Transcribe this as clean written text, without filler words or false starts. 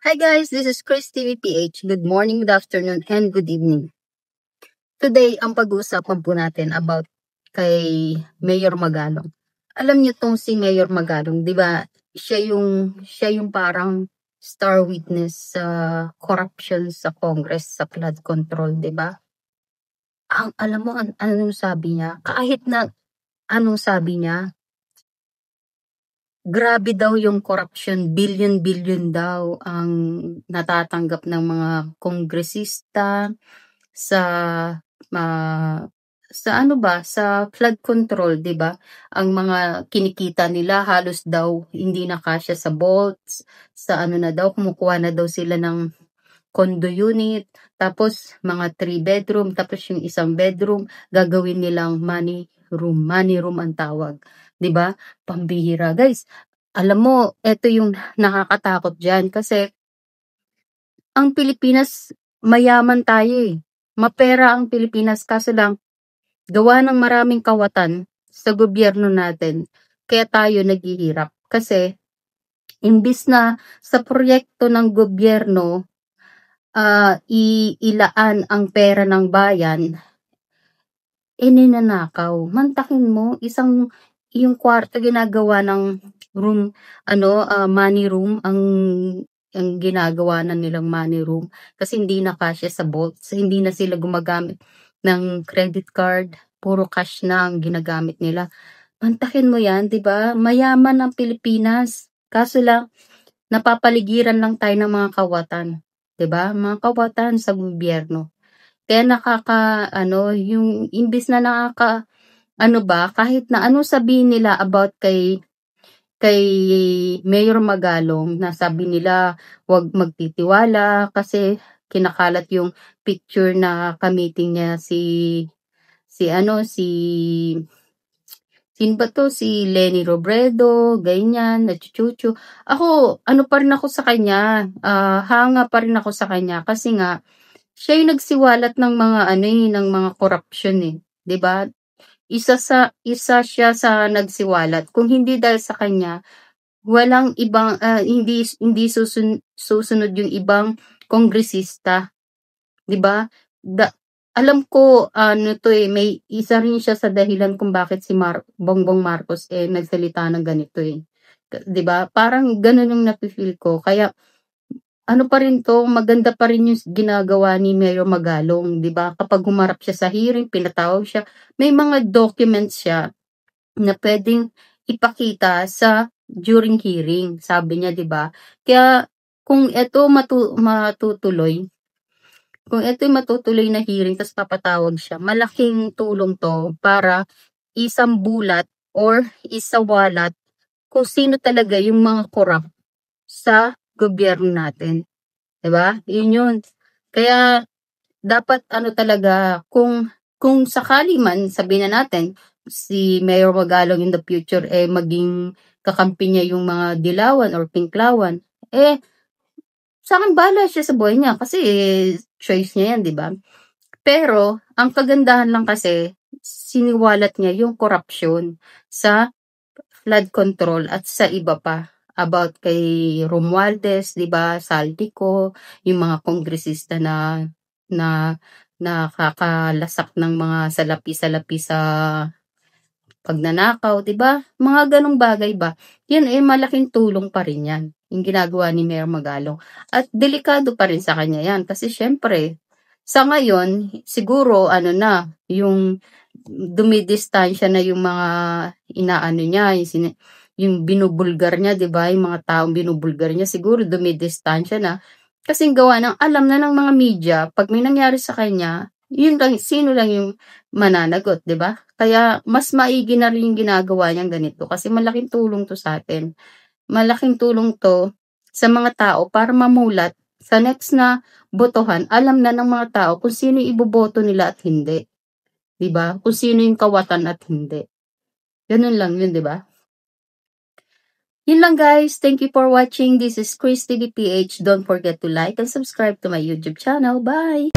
Hi guys, this is Chris TVPH. Good morning, good afternoon, and good evening. Today, ang pag-uusapan po natin about kay Mayor Magalong. Alam niyo tong si Mayor Magalong, 'di ba? Siya yung parang star witness sa corruption sa Congress sa flood control, 'di ba? Ang alam mo anong sabi niya? Kahit na anong sabi niya, grabe daw yung corruption, billion-billion daw ang natatanggap ng mga kongresista sa ah, sa ano ba, sa flood control, 'di ba? Ang mga kinikita nila halos daw hindi na kasya sa vaults, sa ano na daw, kumukuha na daw sila ng condo unit, tapos mga 3 bedroom, tapos yung isang bedroom gagawin nilang money room ang tawag, 'di ba? Pambihira, guys. Alam mo, eto yung nakakatakot diyan kasi ang Pilipinas mayaman tayo eh. Mapera ang Pilipinas kaso lang gawa ng maraming kawatan sa gobyerno natin kaya tayo naghihirap. Kasi imbis na sa proyekto ng gobyerno ilaan ang pera ng bayan, ninanakaw. Mantakin mo, yung kwarto ginagawa ng room, money room, ang ginagawa na nilang money room kasi hindi na kasya sa vaults, hindi na sila gumagamit ng credit card, puro cash na ang ginagamit nila. Mantakin mo yan, 'di ba? Mayaman ang Pilipinas. Kaso lang napapaligiran lang tayo ng mga kawatan, 'di ba? Mga kawatan sa gobyerno. Kaya yung imbis na kahit na ano sabihin nila about kay Mayor Magalong, na sabi nila wag magtitiwala kasi kinakalat yung picture na ka-meeting niya sino ba 'to, si Leni Robredo, ganyan, nachuchuchu. Ako, ano pa rin ako sa kanya, hanga pa rin ako sa kanya kasi nga siya yung nagsiwalat ng mga ng mga corruption 'di ba? Isa siya sa nagsiwalat. Kung hindi dahil sa kanya, walang ibang hindi susunod yung ibang kongresista, 'di ba? Alam ko may isa rin siya sa dahilan kung bakit si Bongbong Marcos nagsalita ng ganito 'di ba? Parang gano'n yung nafi-feel ko. Kaya ano pa rin 'to, maganda pa rin yung ginagawa ni Mayor Magalong, 'di ba? Kapag humarap siya sa hearing, pinatawag siya, may mga documents siya na puwedeng ipakita during hearing, sabi niya, 'di ba? Kaya kung ito matutuloy, kung ito'y matutuloy na hearing ta's papatawag siya, malaking tulong 'to para isambulat or isawalat kung sino talaga yung mga corrupt sa gobyerno natin. 'Di ba? Yun yun. Kaya dapat talaga kung sakali man sabihin na natin si Mayor Magalong in the future maging kakampi niya yung mga dilawan or pinklawan, sa'kin bahala siya sa buhay niya kasi choice niya yan, 'di ba? Pero ang kagandahan lang kasi siniwalat niya yung corruption sa flood control at sa iba pa. About kay Romualdez, 'di ba, Saldico, yung mga kongresista na nakakalasak ng mga salapi-salapi sa pagnanakaw, 'di ba? Mga ganong bagay ba? Yan malaking tulong pa rin yan, yung ginagawa ni Mayor Magalong. At delikado pa rin sa kanya yan kasi syempre, sa ngayon, siguro yung dumidistansya na yung mga inaano niya, yung binubulgar niya, 'di ba? Yung mga taong binubulgar niya siguro dumidistansya na. Kasing gawa ng alam na ng mga media, pag may nangyari sa kanya, yun lang, sino lang yung mananagot, 'di ba? Kaya mas maigi na rin yung ginagawa niyang ganito kasi malaking tulong 'to sa atin. Malaking tulong 'to sa mga tao para mamulat sa next na botohan, alam na ng mga tao kung sino yung iboboto nila at hindi. 'Di ba? Kung sino yung kawatan at hindi. Ganun lang yun, 'di ba? Yun lang guys. Thank you for watching. This is Chris TVPH. Don't forget to like and subscribe to my YouTube channel. Bye!